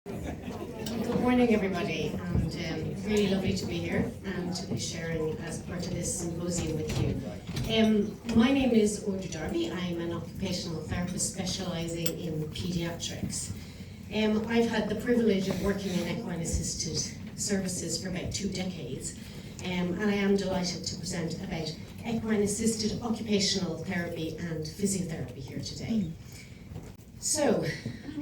Good morning, everybody, and really lovely to be here and to be sharing as part of this symposium with you. My name is Audrey Darby. I'm an occupational therapist specialising in paediatrics. I've had the privilege of working in equine-assisted services for about 2 decades, and I am delighted to present about equine-assisted occupational therapy and physiotherapy here today. So,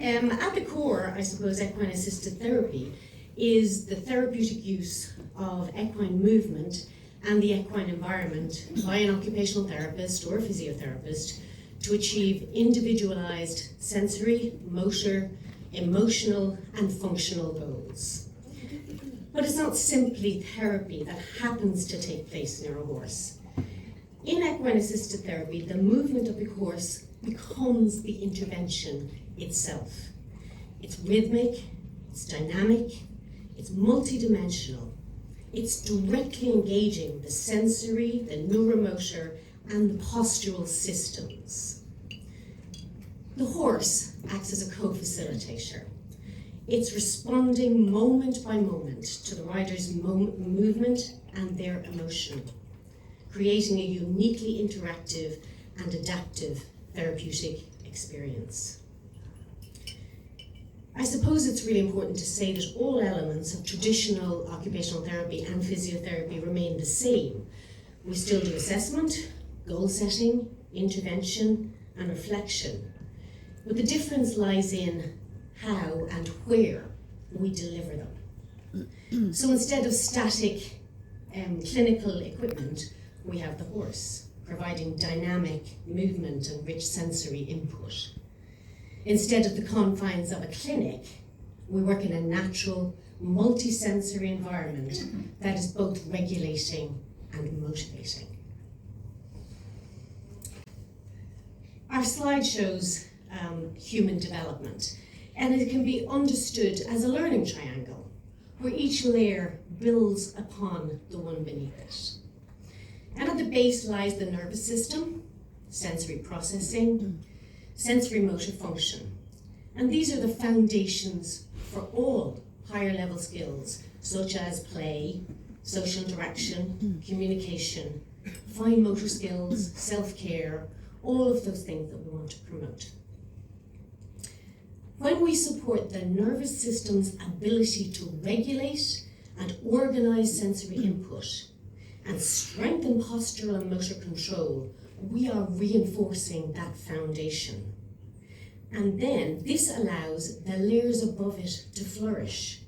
at the core, I suppose, equine-assisted therapy is the therapeutic use of equine movement and the equine environment by an occupational therapist or a physiotherapist to achieve individualized sensory, motor, emotional, and functional goals. But it's not simply therapy that happens to take place near a horse. In equine-assisted therapy, the movement of the horse becomes the intervention itself. It's rhythmic, it's dynamic, it's multidimensional. It's directly engaging the sensory, the neuromotor, and the postural systems. The horse acts as a co-facilitator. It's responding moment by moment to the rider's movement and their emotion, creating a uniquely interactive and adaptive therapeutic experience. I suppose it's really important to say that all elements of traditional occupational therapy and physiotherapy remain the same. We still do assessment, goal setting, intervention, and reflection. But the difference lies in how and where we deliver them. So instead of static clinical equipment, we have the horse, providing dynamic movement and rich sensory input. Instead of the confines of a clinic, we work in a natural, multi-sensory environment that is both regulating and motivating. Our slide shows human development, and it can be understood as a learning triangle, where each layer builds upon the one beneath it. And at the base lies the nervous system, sensory processing, sensory motor function. And these are the foundations for all higher level skills, such as play, social interaction, communication, fine motor skills, self-care, all of those things that we want to promote. When we support the nervous system's ability to regulate and organize sensory input and strengthen postural and motor control, we are reinforcing that foundation. And then this allows the layers above it to flourish,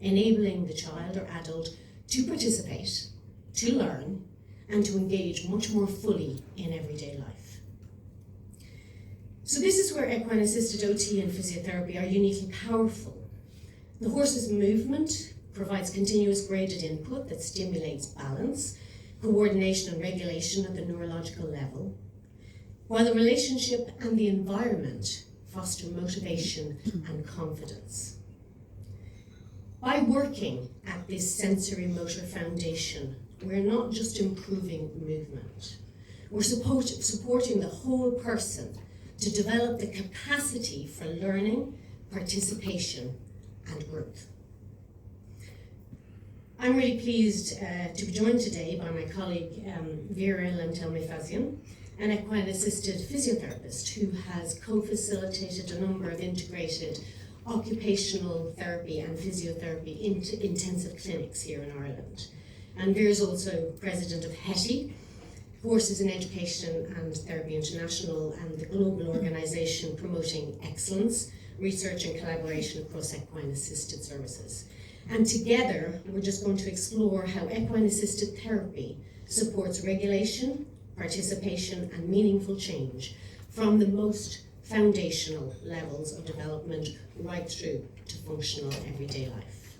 enabling the child or adult to participate, to learn, and to engage much more fully in everyday life. So this is where equine-assisted OT and physiotherapy are uniquely powerful. The horse's movement provides continuous graded input that stimulates balance, coordination and regulation at the neurological level, while the relationship and the environment foster motivation and confidence. By working at this sensory motor foundation, we're not just improving movement, we're supporting the whole person to develop the capacity for learning, participation, and growth. I'm really pleased to be joined today by my colleague Věra Lantelme-Faisan, an equine-assisted physiotherapist who has co-facilitated a number of integrated occupational therapy and physiotherapy intensive clinics here in Ireland. And Věra is also president of HETI, Horses in Education and Therapy International, and the global organisation promoting excellence, research and collaboration across equine-assisted services. And together, we're just going to explore how equine-assisted therapy supports regulation, participation, and meaningful change from the most foundational levels of development right through to functional everyday life.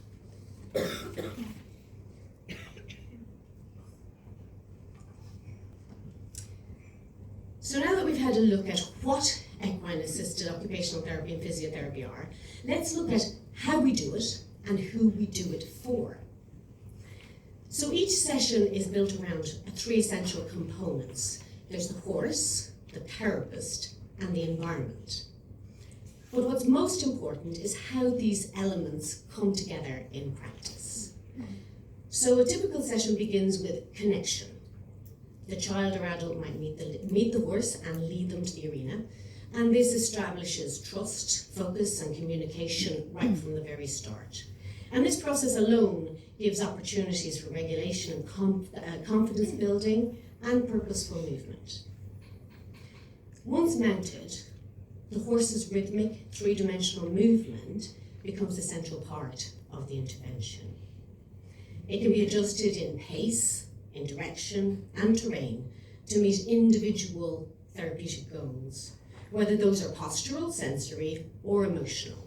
So now that we've had a look at what equine-assisted occupational therapy and physiotherapy are, let's look at how we do it and who we do it for. So each session is built around 3 essential components. There's the horse, the therapist, and the environment. But what's most important is how these elements come together in practice. So a typical session begins with connection. The child or adult might meet the horse and lead them to the arena, and this establishes trust, focus, and communication right from the very start. And this process alone gives opportunities for regulation and confidence building and purposeful movement. Once mounted, the horse's rhythmic, three-dimensional movement becomes a central part of the intervention. It can be adjusted in pace, in direction, and terrain to meet individual therapeutic goals, whether those are postural, sensory, or emotional.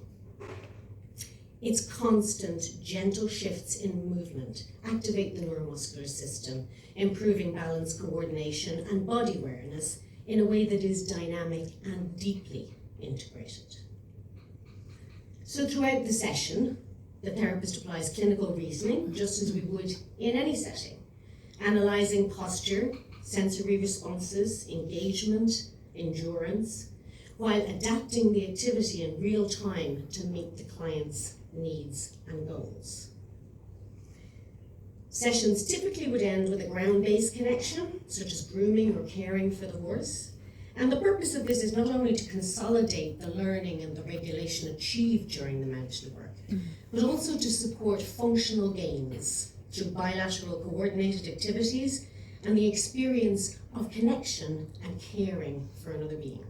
Its constant, gentle shifts in movement activate the neuromuscular system, improving balance, coordination, and body awareness in a way that is dynamic and deeply integrated. So throughout the session, the therapist applies clinical reasoning, just as we would in any setting, analysing posture, sensory responses, engagement, endurance, while adapting the activity in real time to meet the client's needs and goals. Sessions typically would end with a ground-based connection, such as grooming or caring for the horse. And the purpose of this is not only to consolidate the learning and the regulation achieved during the mounted work, but also to support functional gains through bilateral coordinated activities and the experience of connection and caring for another being.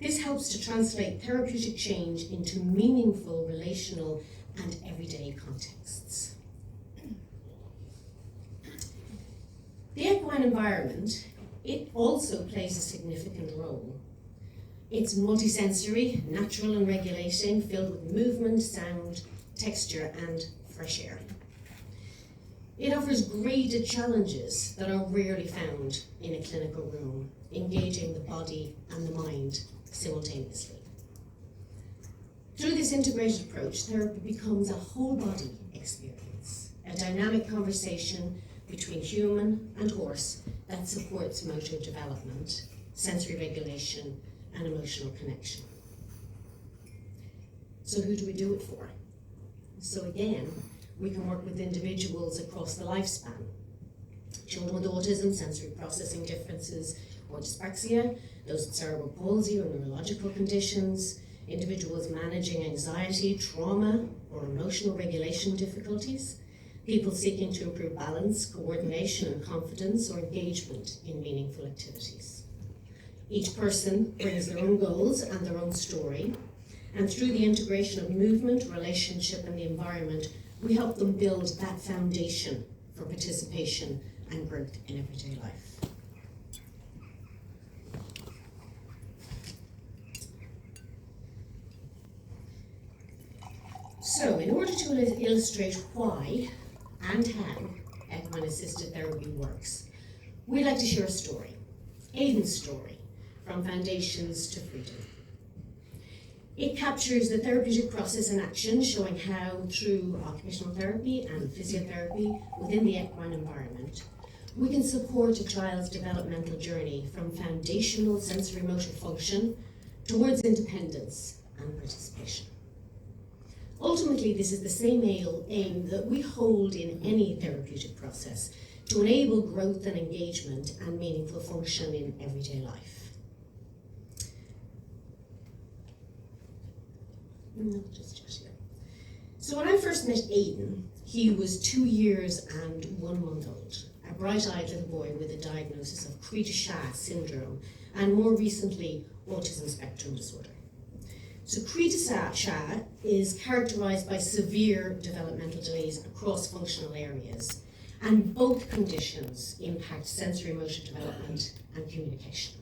This helps to translate therapeutic change into meaningful relational and everyday contexts. The equine environment, it also plays a significant role. It's multisensory, natural and regulating, filled with movement, sound, texture, and fresh air. It offers graded challenges that are rarely found in a clinical room, engaging the body and the mind simultaneously. Through this integrated approach, therapy becomes a whole body experience, a dynamic conversation between human and horse that supports motor development, sensory regulation, and emotional connection. So who do we do it for? So again, we can work with individuals across the lifespan. Children with autism, sensory processing differences, or dyspraxia, those with cerebral palsy or neurological conditions, individuals managing anxiety, trauma, or emotional regulation difficulties, people seeking to improve balance, coordination, and confidence, or engagement in meaningful activities. Each person brings their own goals and their own story, and through the integration of movement, relationship, and the environment, we help them build that foundation for participation and growth in everyday life. So, in order to illustrate why and how equine-assisted therapy works, we'd like to share a story, Aiden's story, from foundations to freedom. It captures the therapeutic process in action, showing how through occupational therapy and physiotherapy within the equine environment, we can support a child's developmental journey from foundational sensory motor function towards independence and participation. Ultimately, this is the same aim that we hold in any therapeutic process to enable growth and engagement and meaningful function in everyday life. So when I first met Aiden, he was 2 years and 1 month old, a bright-eyed little boy with a diagnosis of Cri du Chat syndrome and more recently Autism Spectrum Disorder. So Cri du Chat is characterized by severe developmental delays across functional areas, and both conditions impact sensory motor development and communication.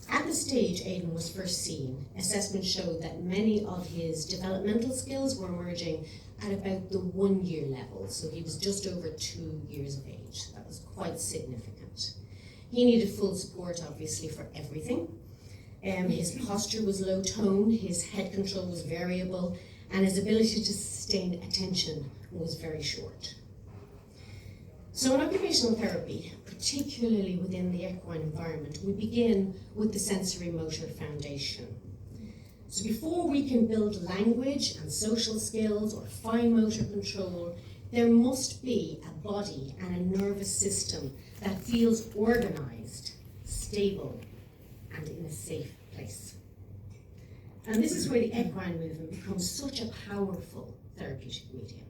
At the stage Aiden was first seen, assessment showed that many of his developmental skills were emerging at about the 1 year level, so he was just over 2 years of age. That was quite significant. He needed full support, obviously, for everything. His posture was low tone, his head control was variable, and his ability to sustain attention was very short. So in occupational therapy, particularly within the equine environment, we begin with the sensory motor foundation. So before we can build language and social skills or fine motor control, there must be a body and a nervous system that feels organized, stable, and in a safe place. And this is where the equine movement becomes such a powerful therapeutic medium.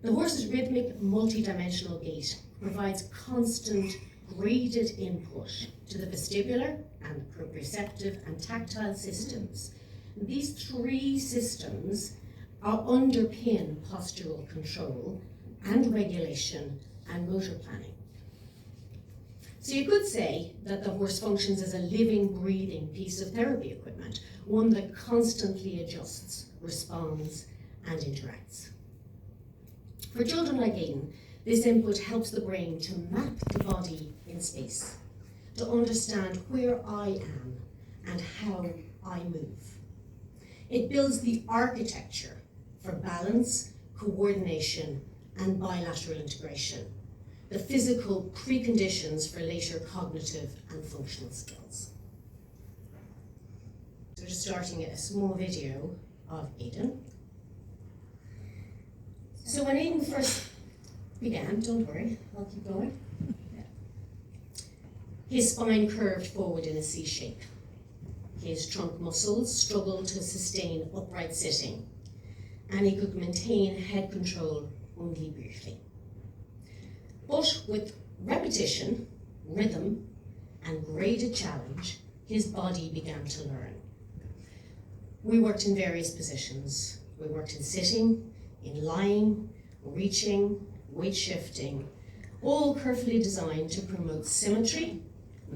The horse's rhythmic, multidimensional gait provides constant, graded input to the vestibular and proprioceptive and tactile systems. These three systems underpin postural control and regulation and motor planning. So you could say that the horse functions as a living, breathing piece of therapy equipment, one that constantly adjusts, responds, and interacts. For children like Aiden, this input helps the brain to map the body in space, to understand where I am and how I move. It builds the architecture for balance, coordination, and bilateral integration, the physical preconditions for later cognitive and functional skills. So we're just starting a small video of Aiden. So when Aiden first began, don't worry, I'll keep going. His spine curved forward in a C shape. His trunk muscles struggled to sustain upright sitting, and he could maintain head control only briefly. But with repetition, rhythm, and graded challenge, his body began to learn. We worked in various positions. We worked in sitting, in lying, reaching, weight shifting, all carefully designed to promote symmetry,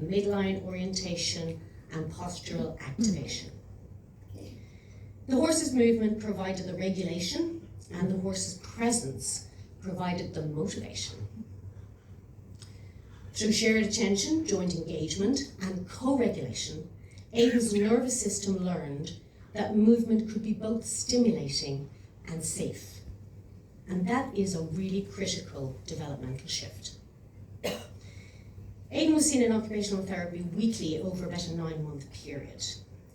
midline orientation, and postural activation. The horse's movement provided the regulation, and the horse's presence provided the motivation. Through shared attention, joint engagement, and co-regulation, Aiden's nervous system learned that movement could be both stimulating and safe. And that is a really critical developmental shift. Aiden was seen in occupational therapy weekly over about a 9-month period.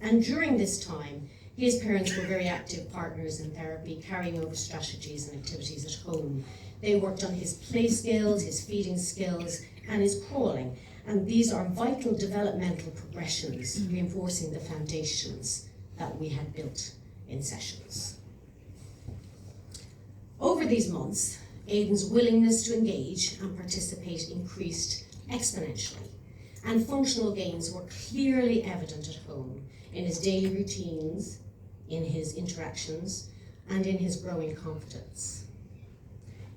And during this time, his parents were very active partners in therapy, carrying over strategies and activities at home. They worked on his play skills, his feeding skills, and his crawling. And these are vital developmental progressions, reinforcing the foundations that we had built in sessions. Over these months, Aiden's willingness to engage and participate increased exponentially, and functional gains were clearly evident at home in his daily routines, in his interactions, and in his growing confidence.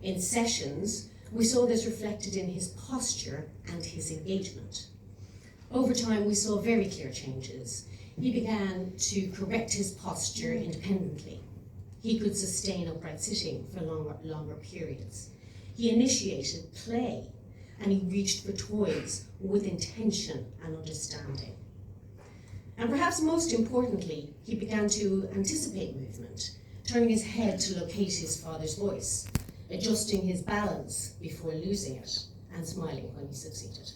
In sessions, we saw this reflected in his posture and his engagement. Over time, we saw very clear changes. He began to correct his posture independently. He could sustain upright sitting for longer periods. He initiated play, and he reached for toys with intention and understanding. And perhaps most importantly, he began to anticipate movement, turning his head to locate his father's voice, adjusting his balance before losing it, and smiling when he succeeded.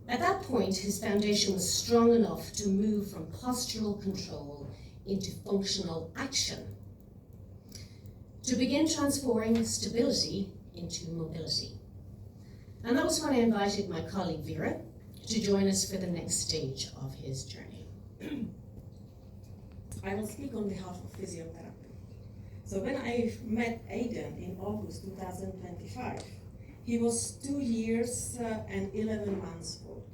At that point, his foundation was strong enough to move from postural control into functional action, to begin transforming stability into mobility. And that was when I invited my colleague Věra to join us for the next stage of his journey. I will speak on behalf of physiotherapy. So when I met Aiden in August 2025, he was 2 years and 11 months old.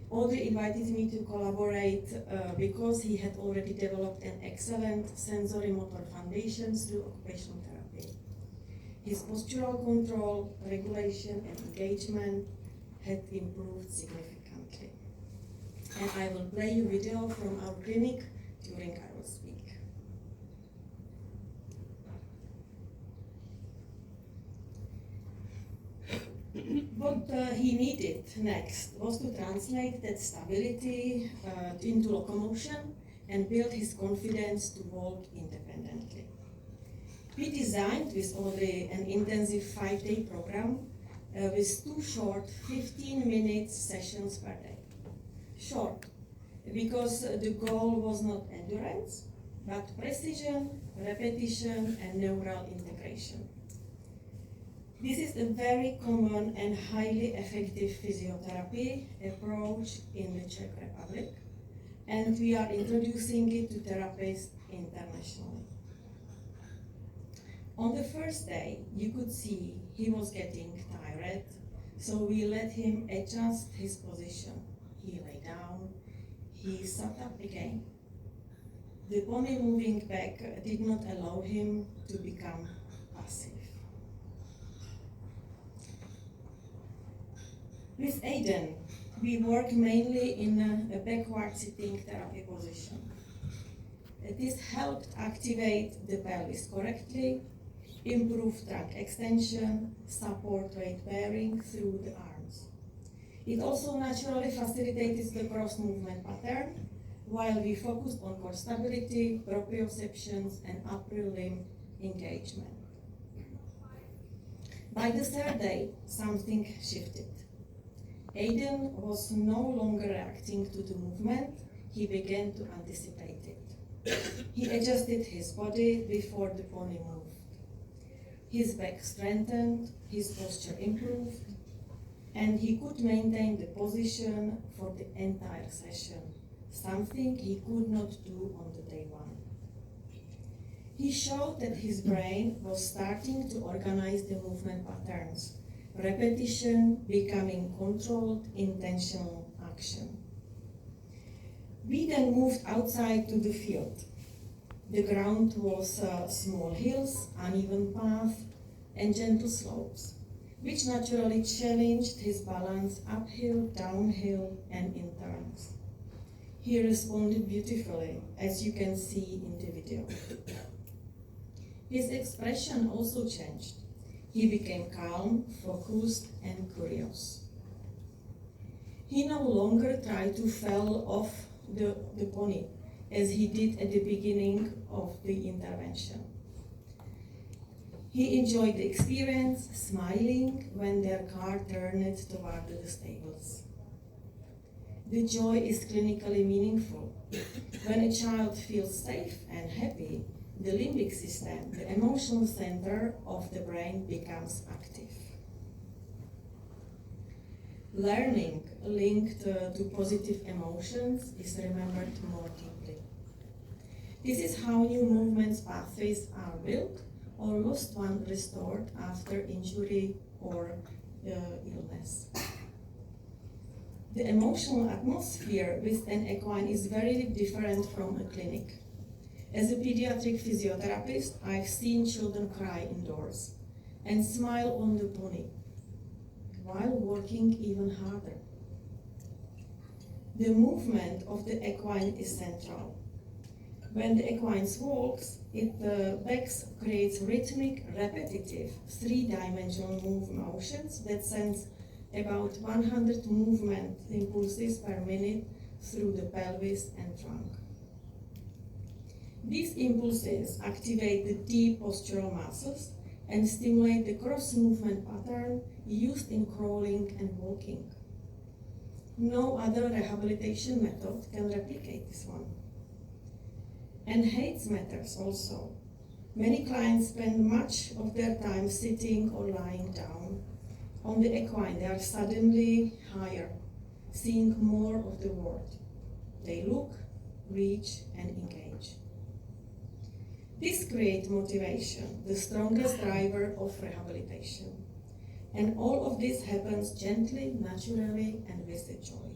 Audrey invited me to collaborate because he had already developed an excellent sensory motor foundations through occupational therapy. His postural control, regulation, and engagement had improved significantly. And I will play you video from our clinic during I will speak. What he needed next was to translate that stability into locomotion and build his confidence to walk independently. We designed with Audrey an intensive 5-day program with 2 short 15-minute sessions per day. Short, because the goal was not endurance, but precision, repetition, and neural integration. This is a very common and highly effective physiotherapy approach in the Czech Republic, and we are introducing it to therapists internationally. On the first day, you could see he was getting tired, so we let him adjust his position. He lay down, he sat up again. The pony moving back did not allow him to become passive. With Aiden, we work mainly in a backward sitting therapy position. This helped activate the pelvis correctly, improve trunk extension, support weight bearing through the arms. It also naturally facilitates the cross movement pattern, while we focused on core stability, proprioceptions, and upper limb engagement. By the third day, something shifted. Aiden was no longer reacting to the movement, he began to anticipate it. He adjusted his body before the pony moved. His back strengthened, his posture improved, and he could maintain the position for the entire session, something he could not do on the day 1. He showed that his brain was starting to organize the movement patterns, repetition becoming controlled, intentional action. We then moved outside to the field. The ground was small hills, uneven path, and gentle slopes, which naturally challenged his balance uphill, downhill, and in turns. He responded beautifully, as you can see in the video. His expression also changed. He became calm, focused, and curious. He no longer tried to fall off the pony, as he did at the beginning of the intervention. He enjoyed the experience, smiling when their car turned toward the stables. The joy is clinically meaningful. When a child feels safe and happy, the limbic system, the emotional center of the brain, becomes active. Learning linked to positive emotions is remembered more deeply. This is how new movements pathways are built or lost one restored after injury or illness. The emotional atmosphere with an equine is very different from a clinic. As a pediatric physiotherapist, I've seen children cry indoors and smile on the pony while working even harder. The movement of the equine is central. When the equine walks, the back creates rhythmic, repetitive, 3-dimensional motions that sends about 100 movement impulses per minute through the pelvis and trunk. These impulses activate the deep postural muscles and stimulate the cross-movement pattern used in crawling and walking. No other rehabilitation method can replicate this one. And height matters also. Many clients spend much of their time sitting or lying down. On the equine, they are suddenly higher, seeing more of the world. They look, reach, and engage. This creates motivation, the strongest driver of rehabilitation. And all of this happens gently, naturally, and with the joy.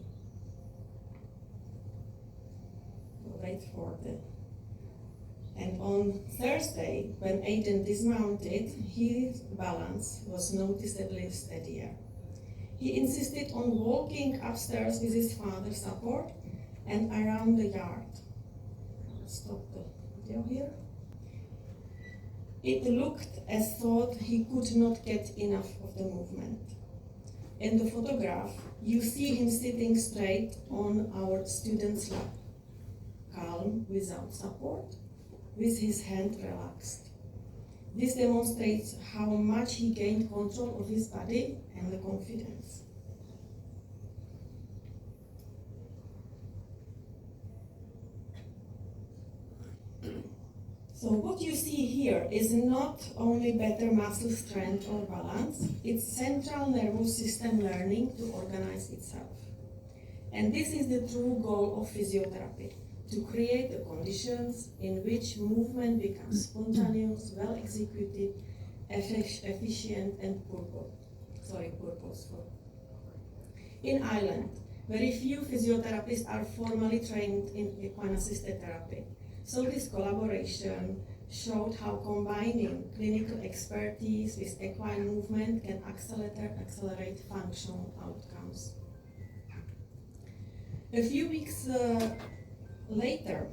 Wait for the... And on Thursday, when Aiden dismounted, his balance was noticeably steadier. He insisted on walking upstairs with his father's support and around the yard. I'll stop the video here. It looked as though he could not get enough of the movement. In the photograph, you see him sitting straight on our student's lap, calm without support, with his hand relaxed. This demonstrates how much he gained control of his body and the confidence. So what you see here is not only better muscle strength or balance, it's central nervous system learning to organize itself. And this is the true goal of physiotherapy, to create the conditions in which movement becomes spontaneous, well executed, efficient and purposeful. In Ireland, very few physiotherapists are formally trained in equine-assisted therapy. So this collaboration showed how combining clinical expertise with equine movement can accelerate functional outcomes. A few weeks later,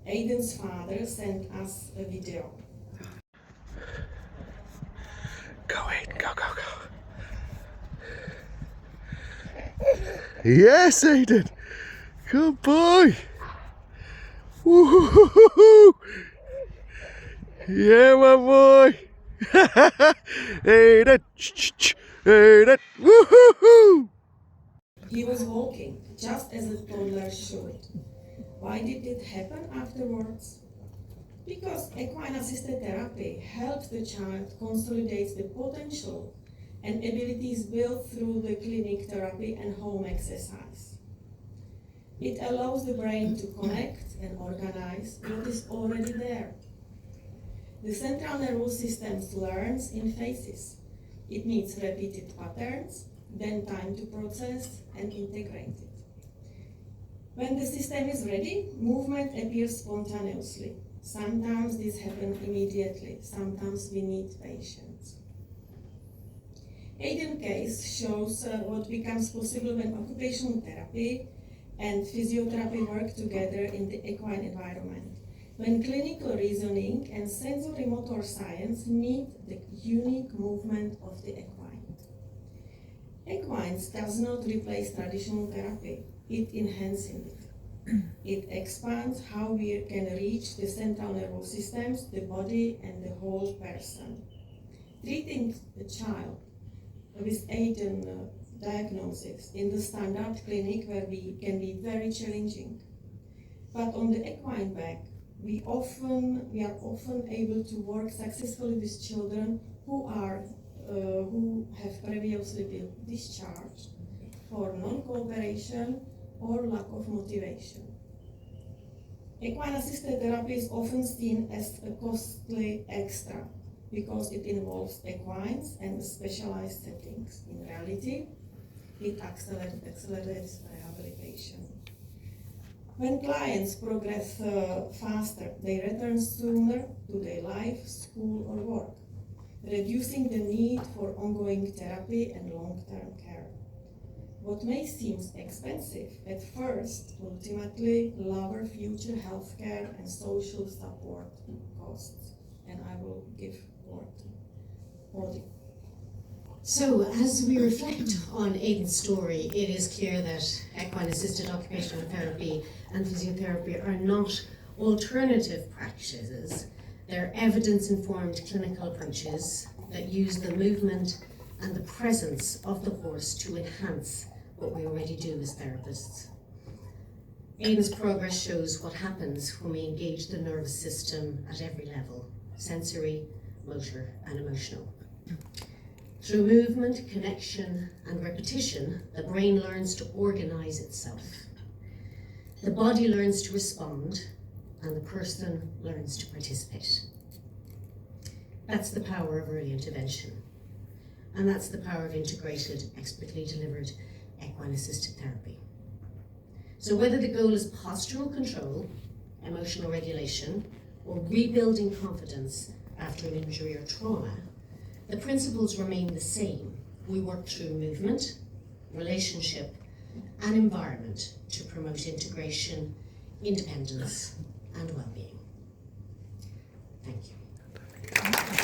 Aidan's father sent us a video. Go Aiden, go, go, go. Yes, Aiden. Good boy. Woo-hoo-hoo-hoo. Yeah, my boy. Aiden. Aiden. Woo-hoo-hoo. He was walking, just as a toddler should. Why did it happen afterwards? Because equine-assisted therapy helps the child consolidate the potential and abilities built through the clinic therapy and home exercise. It allows the brain to connect and organize what is already there. The central nervous system learns in phases. It needs repeated patterns, then time to process and integrate it. When the system is ready, movement appears spontaneously. Sometimes this happens immediately, sometimes we need patience. Aiden's case shows what becomes possible when occupational therapy and physiotherapy work together in the equine environment. When clinical reasoning and sensory motor science meet the unique movement of the equine. Equines does not replace traditional therapy, it enhances it. It expands how we can reach the central nervous systems, the body, and the whole person. Treating the child with Aiden diagnosis in the standard clinic can be very challenging. But on the equine back, we are often able to work successfully with children who have previously been discharged for non-cooperation or lack of motivation. Equine-assisted therapy is often seen as a costly extra because it involves equines and specialized settings. In reality, it accelerates rehabilitation. When clients progress faster, they return sooner to their life, school, or work, reducing the need for ongoing therapy and long-term care. What may seem expensive at first ultimately lower future healthcare and social support costs. And I will give word to Audrey. So, as we reflect on Aidan's story, it is clear that equine-assisted occupational therapy and physiotherapy are not alternative practices. They're evidence-informed clinical approaches that use the movement and the presence of the horse to enhance what we already do as therapists. Aidan's progress shows what happens when we engage the nervous system at every level: sensory, motor, and emotional. Through movement, connection, and repetition, the brain learns to organize itself. The body learns to respond, and the person learns to participate. That's the power of early intervention. And that's the power of integrated, expertly delivered equine-assisted therapy. So whether the goal is postural control, emotional regulation, or rebuilding confidence after an injury or trauma, the principles remain the same. We work through movement, relationship, and environment to promote integration, independence, and well-being. Thank you.